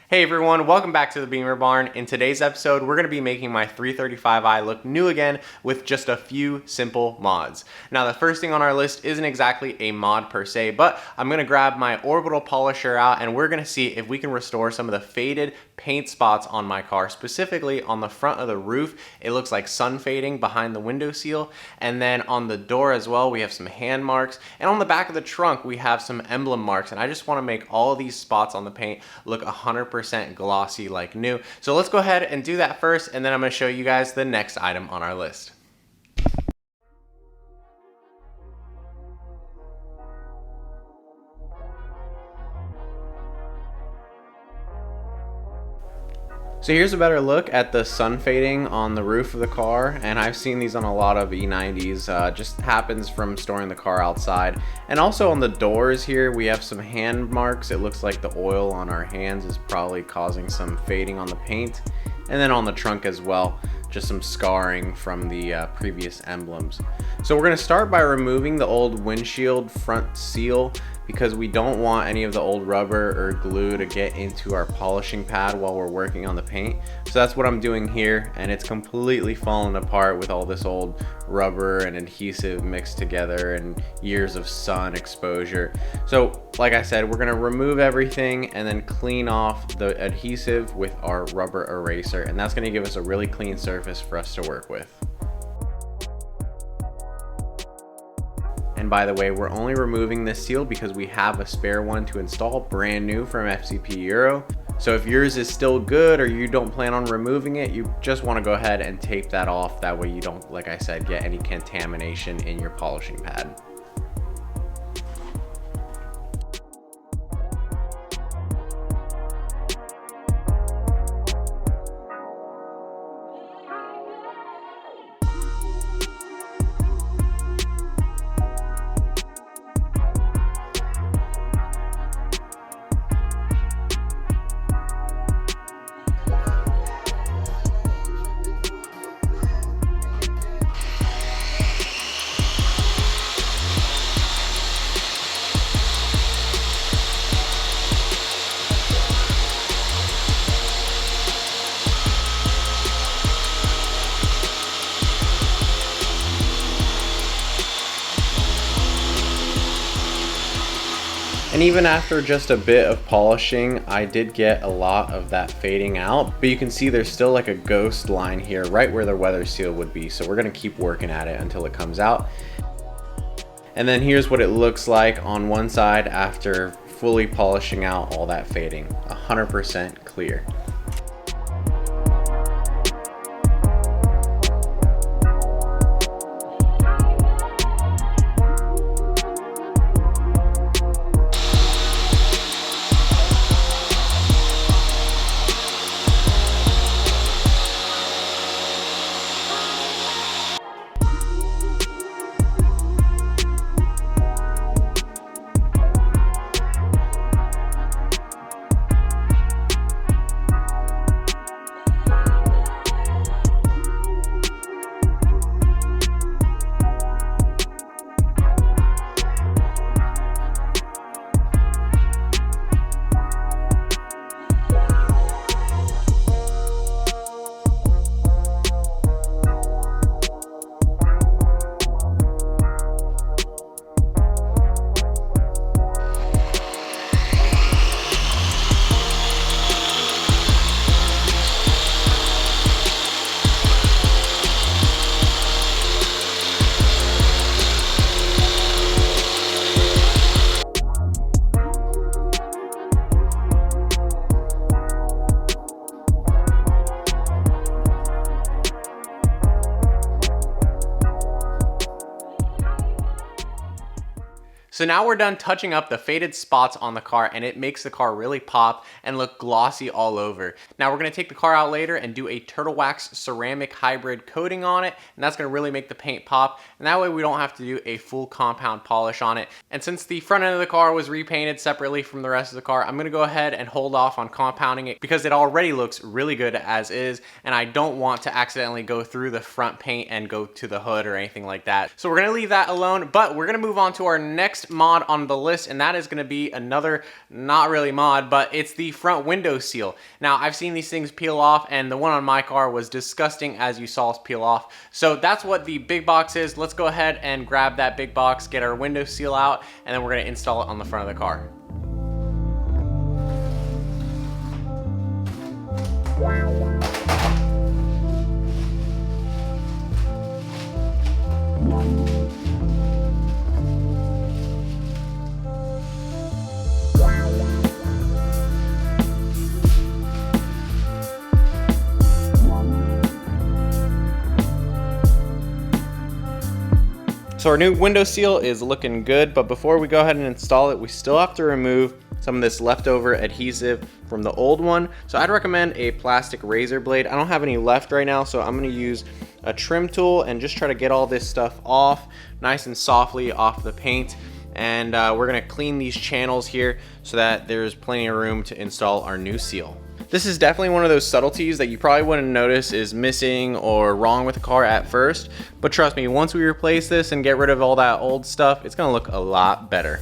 Hey everyone, welcome back to the Beamer Barn. In today's episode, we're going to be making my 335i look new again with just a few simple mods. Now the first thing on our list isn't exactly a mod per se, but I'm going to grab my orbital polisher out and we're going to see if we can restore some of the faded paint spots on my car, specifically on the front of the roof. It looks like sun fading behind the window seal, and then on the door as well we have some hand marks, and on the back of the trunk we have some emblem marks, and I just want to make all of these spots on the paint look 100% glossy like new. So let's go ahead and do that first, and then I'm going to show you guys the next item on our list. So here's a better look at the sun fading on the roof of the car, and I've seen these on a lot of E90s. Just happens from storing the car outside. And also on the doors here we have some hand marks. It looks like the oil on our hands is probably causing some fading on the paint. And then on the trunk as well, just some scarring from the previous emblems. So we're going to start by removing the old windshield front seal, because we don't want any of the old rubber or glue to get into our polishing pad while we're working on the paint. So that's what I'm doing here, and it's completely fallen apart with all this old rubber and adhesive mixed together and years of sun exposure. So like I said, we're gonna remove everything and then clean off the adhesive with our rubber eraser, and that's gonna give us a really clean surface for us to work with. And by the way, we're only removing this seal because we have a spare one to install, brand new from FCP Euro. So if yours is still good or you don't plan on removing it, you just want to go ahead and tape that off. That way you don't, like I said, get any contamination in your polishing pad. And even after just a bit of polishing, I did get a lot of that fading out, but you can see there's still like a ghost line here right where the weather seal would be. So we're gonna keep working at it until it comes out. And then here's what it looks like on one side after fully polishing out all that fading. 100% clear. So now we're done touching up the faded spots on the car, and it makes the car really pop and look glossy all over. Now we're going to take the car out later and do a turtle wax ceramic hybrid coating on it, and that's going to really make the paint pop, and that way we don't have to do a full compound polish on it. And since the front end of the car was repainted separately from the rest of the car, I'm going to go ahead and hold off on compounding it because it already looks really good as is, and I don't want to accidentally go through the front paint and go to the hood or anything like that. So we're going to leave that alone, but we're going to move on to our next next mod on the list, and that is going to be another, not really mod, but it's the front window seal. Now, I've seen these things peel off, and the one on my car was disgusting, as you saw us peel off. So that's what the big box is. Let's go ahead and grab that big box, get our window seal out, and then we're going to install it on the front of the car. So our new window seal is looking good, but before we go ahead and install it, we still have to remove some of this leftover adhesive from the old one. So I'd recommend a plastic razor blade. I don't have any left right now, so I'm gonna use a trim tool and just try to get all this stuff off nice and softly off the paint. And we're gonna clean these channels here so that there's plenty of room to install our new seal. This is definitely one of those subtleties that you probably wouldn't notice is missing or wrong with the car at first, but trust me, once we replace this and get rid of all that old stuff, it's gonna look a lot better.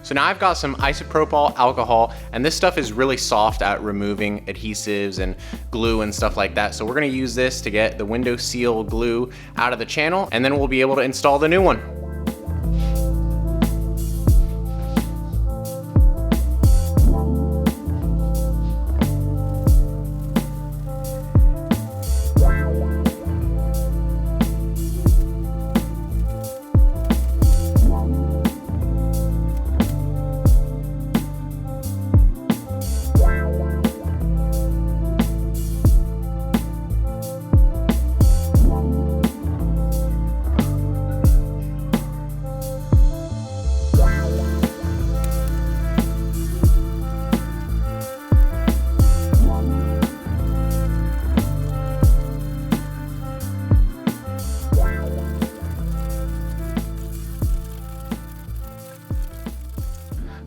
So now I've got some isopropyl alcohol, and this stuff is really soft at removing adhesives and glue and stuff like that. So we're gonna use this to get the window seal glue out of the channel, and then we'll be able to install the new one.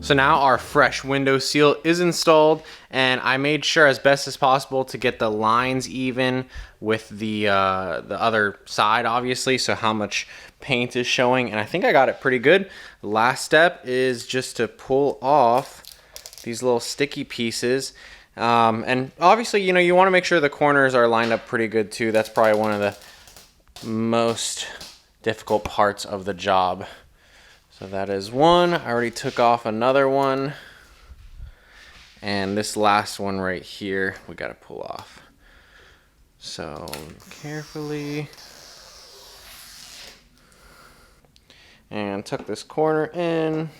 So now our fresh window seal is installed, and I made sure as best as possible to get the lines even with the other side, obviously, so how much paint is showing, and I think I got it pretty good. The last step is just to pull off these little sticky pieces, and obviously, you know, you want to make sure the corners are lined up pretty good too. That's probably one of the most difficult parts of the job. So that is one. I already took off another one. And this last one right here, we gotta pull off. So carefully. And tuck this corner in.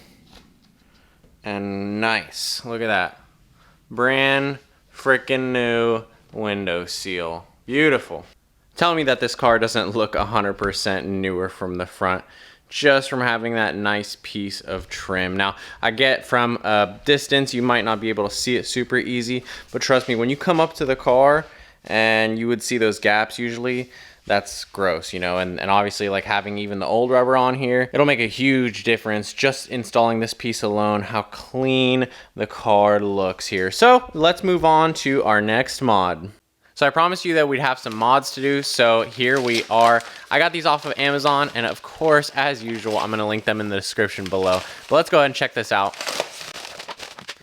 And nice, look at that. Brand freaking new window seal. Beautiful. Tell me that this car doesn't look 100% newer from the front, just from having that nice piece of trim. Now, I get from a distance, you might not be able to see it super easy, but trust me, when you come up to the car and you would see those gaps usually, that's gross, you know, and obviously like having even the old rubber on here, it'll make a huge difference just installing this piece alone, how clean the car looks here. So let's move on to our next mod. So I promised you that we'd have some mods to do, so here we are. I got these off of Amazon, and of course, as usual, I'm gonna link them in the description below. But let's go ahead and check this out.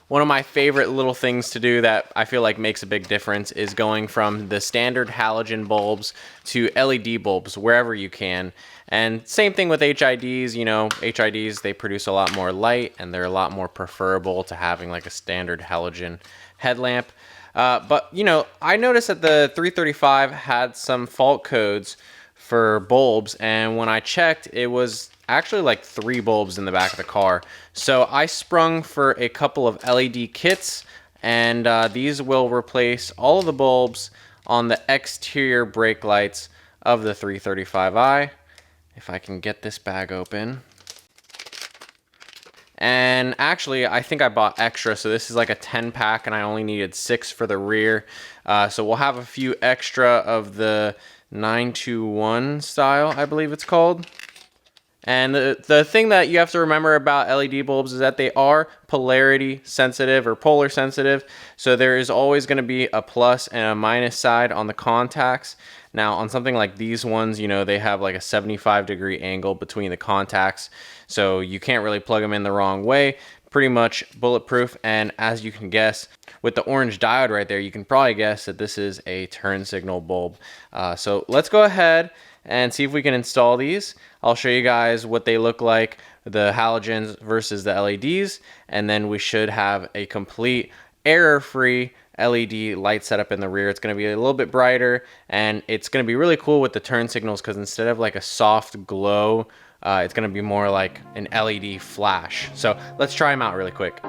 One of my favorite little things to do that I feel like makes a big difference is going from the standard halogen bulbs to LED bulbs wherever you can. And same thing with HIDs, you know, HIDs, they produce a lot more light and they're a lot more preferable to having like a standard halogen headlamp. But, you know, I noticed that the 335 had some fault codes for bulbs, and when I checked, it was actually like 3 bulbs in the back of the car. So I sprung for a couple of LED kits, and these will replace all of the bulbs on the exterior brake lights of the 335i. If I can get this bag open. And actually, I think I bought extra, so this is like a 10 pack, and I only needed 6 for the rear. So we'll have a few extra of the 921 style, I believe it's called. And the thing that you have to remember about LED bulbs is that they are polarity sensitive or polar sensitive. So there is always going to be a plus and a minus side on the contacts. Now on something like these ones, you know, they have like a 75-degree angle between the contacts. So you can't really plug them in the wrong way. Pretty much bulletproof. And as you can guess, with the orange diode right there, you can probably guess that this is a turn signal bulb. So let's go ahead and see if we can install these. I'll show you guys what they look like, the halogens versus the LEDs, and then we should have a complete error-free LED light setup in the rear. It's going to be a little bit brighter, and it's going to be really cool with the turn signals because instead of like a soft glow, it's going to be more like an LED flash. So let's try them out really quick.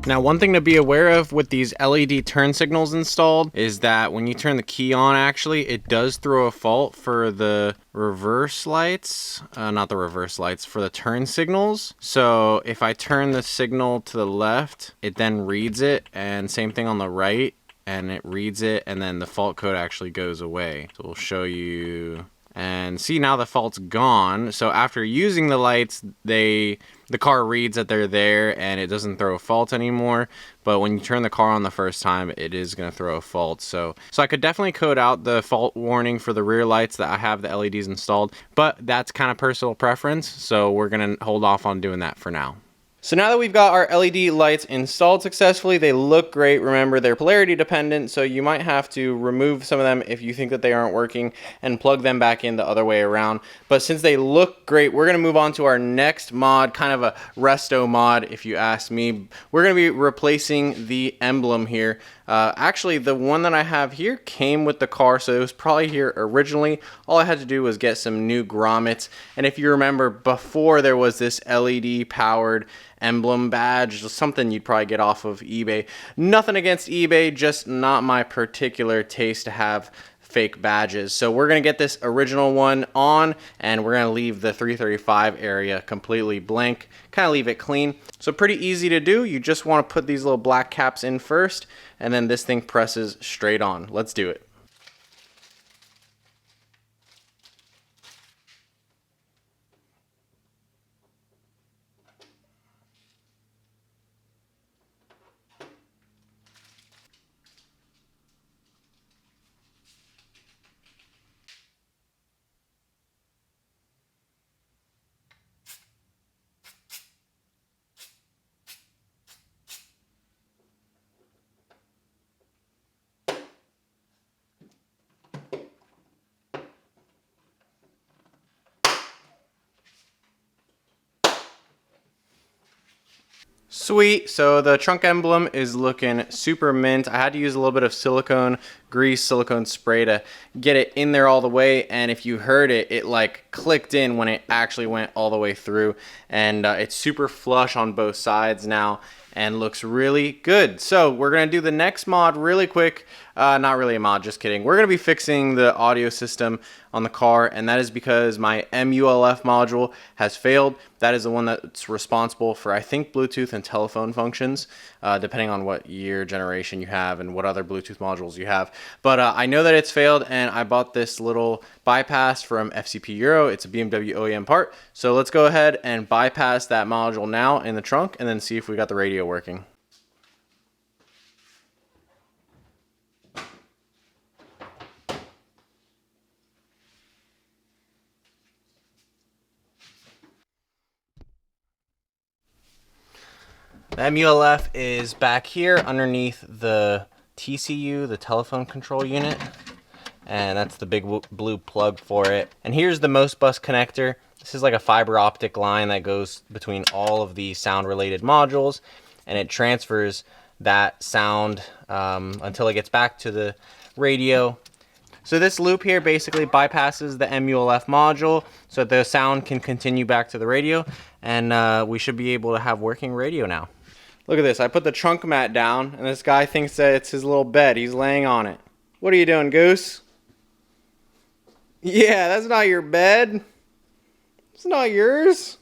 Now, one thing to be aware of with these LED turn signals installed is that when you turn the key on, actually, it does throw a fault for the reverse lights, not the reverse lights, for the turn signals. So if I turn the signal to the left, it then reads it, and same thing on the right, and it reads it, and then the fault code actually goes away. So we'll show you. And see, now the fault's gone. So after using the lights, the car reads that they're there and it doesn't throw a fault anymore. But when you turn the car on the first time, it is going to throw a fault. So I could definitely code out the fault warning for the rear lights that I have the LEDs installed, but that's kind of personal preference. So we're going to hold off on doing that for now. So now that we've got our LED lights installed successfully, they look great. Remember, they're polarity dependent, so you might have to remove some of them if you think that they aren't working and plug them back in the other way around. But since they look great, we're going to move on to our next mod, kind of a resto mod if you ask me. We're going to be replacing the emblem here. Actually, the one that I have here came with the car, so it was probably here originally. All I had to do was get some new grommets. And if you remember, before there was this LED powered emblem badge, something you'd probably get off of eBay. Nothing against eBay, just not my particular taste to have fake badges. So we're going to get this original one on, and we're going to leave the 335 area completely blank, kind of leave it clean. So pretty easy to do. You just want to put these little black caps in first, and then this thing presses straight on. Let's do it. Sweet, so the trunk emblem is looking super mint. I had to use a little bit of silicone grease, silicone spray to get it in there all the way, and if you heard it, it like clicked in when it actually went all the way through, and it's super flush on both sides now and looks really good. So we're gonna do the next mod really quick. Not really a mod, just kidding. We're gonna be fixing the audio system on the car, and that is because my MULF module has failed. That is the one that's responsible for, I think, Bluetooth and telephone functions, depending on what year generation you have and what other Bluetooth modules you have. But I know that it's failed, and I bought this little bypass from FCP Euro. It's a BMW OEM part. So let's go ahead and bypass that module now in the trunk and then see if we got the radio working. The MULF is back here underneath the TCU, the telephone control unit, and that's the big blue plug for it. And here's the most bus connector. This is like a fiber optic line that goes between all of the sound related modules, and it transfers that sound until it gets back to the radio. So this loop here basically bypasses the MULF module so that the sound can continue back to the radio, and we should be able to have working radio now. Look at this, I put the trunk mat down and this guy thinks that it's his little bed. He's laying on it. What are you doing, Goose? Yeah, that's not your bed. It's not yours.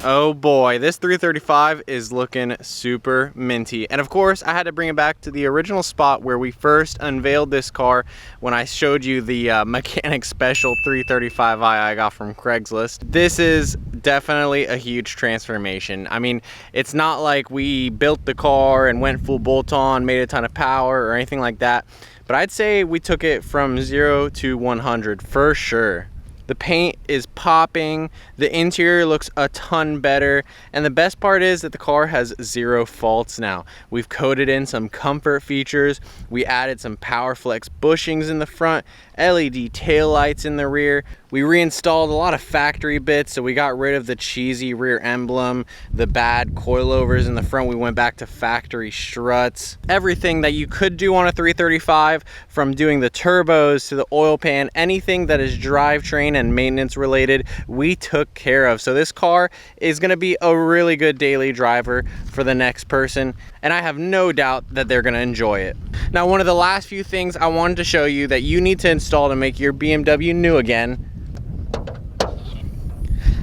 Oh boy, this 335 is looking super minty. And of course, I had to bring it back to the original spot where we first unveiled this car when I showed you the Mechanic Special 335i I got from Craigslist. This is definitely a huge transformation. I mean, it's not like we built the car and went full bolt-on, made a ton of power or anything like that. But I'd say we took it from 0 to 100 for sure. The paint is popping, the interior looks a ton better, and the best part is that the car has 0 faults now. We've coded in some comfort features, we added some PowerFlex bushings in the front, LED taillights in the rear. We reinstalled a lot of factory bits, so we got rid of the cheesy rear emblem, the bad coilovers in the front. We went back to factory struts. Everything that you could do on a 335, from doing the turbos to the oil pan, anything that is drivetrain and maintenance related, we took care of. So this car is gonna be a really good daily driver for the next person, and I have no doubt that they're gonna enjoy it. Now, one of the last few things I wanted to show you that you need to install to make your BMW new again,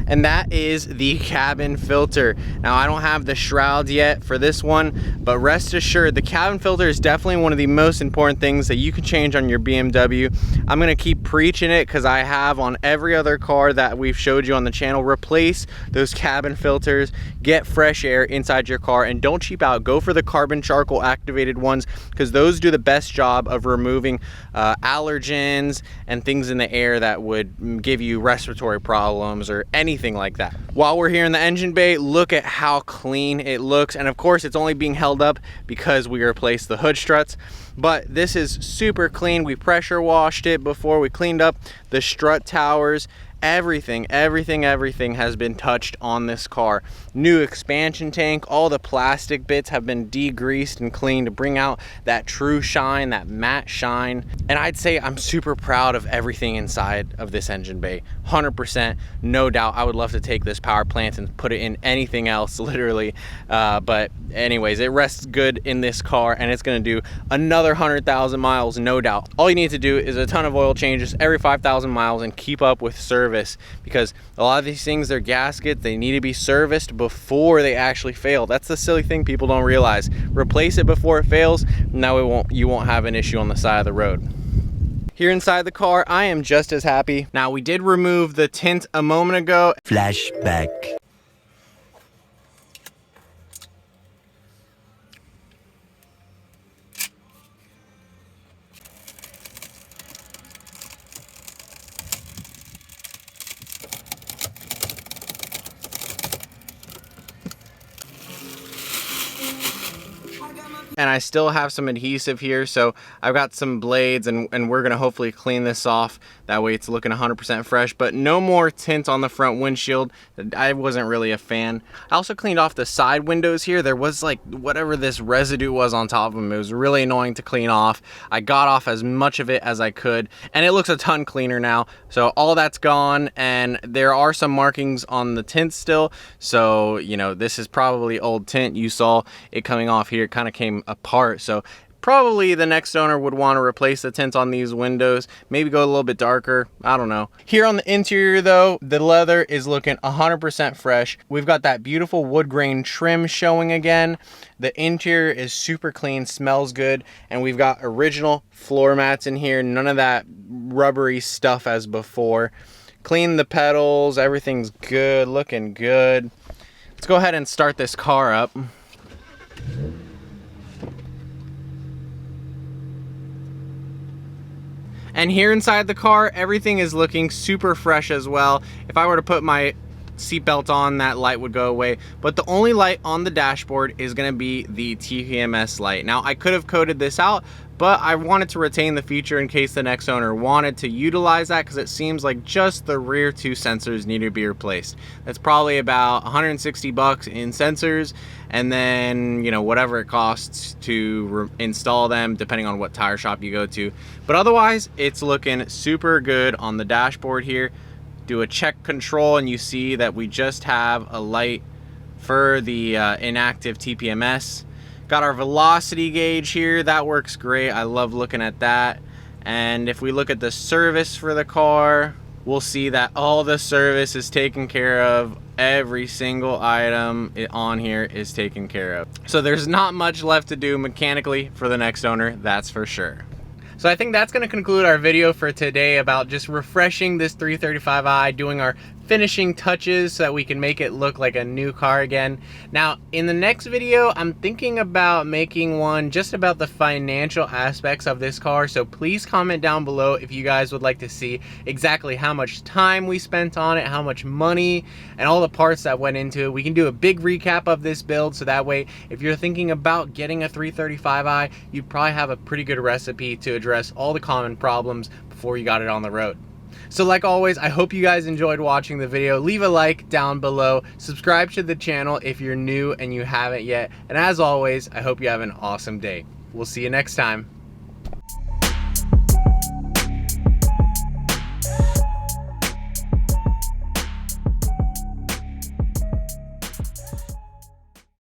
and that is the cabin filter. Now, I don't have the shrouds yet for this one, but rest assured the cabin filter is definitely one of the most important things that you can change on your BMW. I'm gonna keep preaching it because I have on every other car that we've showed you on the channel. Replace those cabin filters, get fresh air inside your car, and don't cheap out. Go for the carbon charcoal activated ones because those do the best job of removing allergens and things in the air that would give you respiratory problems or anything like that. While we're here in the engine bay, look at how clean it looks, and of course it's only being held up because we replaced the hood struts, but this is super clean. We pressure washed it before, we cleaned up the strut towers, everything has been touched on this car. New expansion tank, all the plastic bits have been degreased and cleaned to bring out that true shine, that matte shine. And I'd say I'm super proud of everything inside of this engine bay. 100%, no doubt. I would love to take this power plant and put it in anything else, literally. But anyways, it rests good in this car, and it's gonna do another 100,000 miles, no doubt. All you need to do is a ton of oil changes every 5,000 miles and keep up with service, because a lot of these things, they're gaskets, they need to be serviced before they actually fail. That's the silly thing people don't realize. Replace it before it fails, now you won't have an issue on the side of the road. Here inside the car, I am just as happy. Now, we did remove the tint a moment ago. Flashback. And I still have some adhesive here, so I've got some blades, and we're gonna hopefully clean this off. That way it's looking 100% fresh, but no more tint on the front windshield. I wasn't really a fan. I also cleaned off the side windows here. There was like whatever this residue was on top of them. It was really annoying to clean off. I got off as much of it as I could, and it looks a ton cleaner now. So all that's gone, and there are some markings on the tint still. So, you know, this is probably old tint. You saw it coming off here. It kind of came apart, so probably the next owner would want to replace the tint on these windows, maybe go a little bit darker, I don't know. Here on the interior though, the leather is looking 100% fresh. We've got that beautiful wood grain trim showing again. The interior is super clean, smells good, and we've got original floor mats in here, none of that rubbery stuff as before. Clean the pedals, everything's good, looking good. Let's go ahead and start this car up. And here inside the car, everything is looking super fresh as well. If I were to put my seatbelt on, that light would go away. But the only light on the dashboard is gonna be the TPMS light. Now, I could have coded this out, but I wanted to retain the feature in case the next owner wanted to utilize that, because it seems like just the rear two sensors need to be replaced. That's probably about 160 bucks in sensors, and then, you know, whatever it costs to install them, depending on what tire shop you go to. But otherwise, it's looking super good on the dashboard here. Do a check control, and you see that we just have a light for the inactive TPMS. Got our velocity gauge here, that works great. I love looking at that. And if we look at the service for the car, we'll see that all the service is taken care of. Every single item on here is taken care of. So there's not much left to do mechanically for the next owner, that's for sure. So I think that's going to conclude our video for today about just refreshing this 335i, doing our finishing touches so that we can make it look like a new car again. Now, in the next video, I'm thinking about making one just about the financial aspects of this car. So please comment down below if you guys would like to see exactly how much time we spent on it, how much money, and all the parts that went into it. We can do a big recap of this build, so that way, if you're thinking about getting a 335i, you probably have a pretty good recipe to address all the common problems before you got it on the road. So like always, I hope you guys enjoyed watching the video. Leave a like down below. Subscribe to the channel if you're new and you haven't yet. And as always, I hope you have an awesome day. We'll see you next time.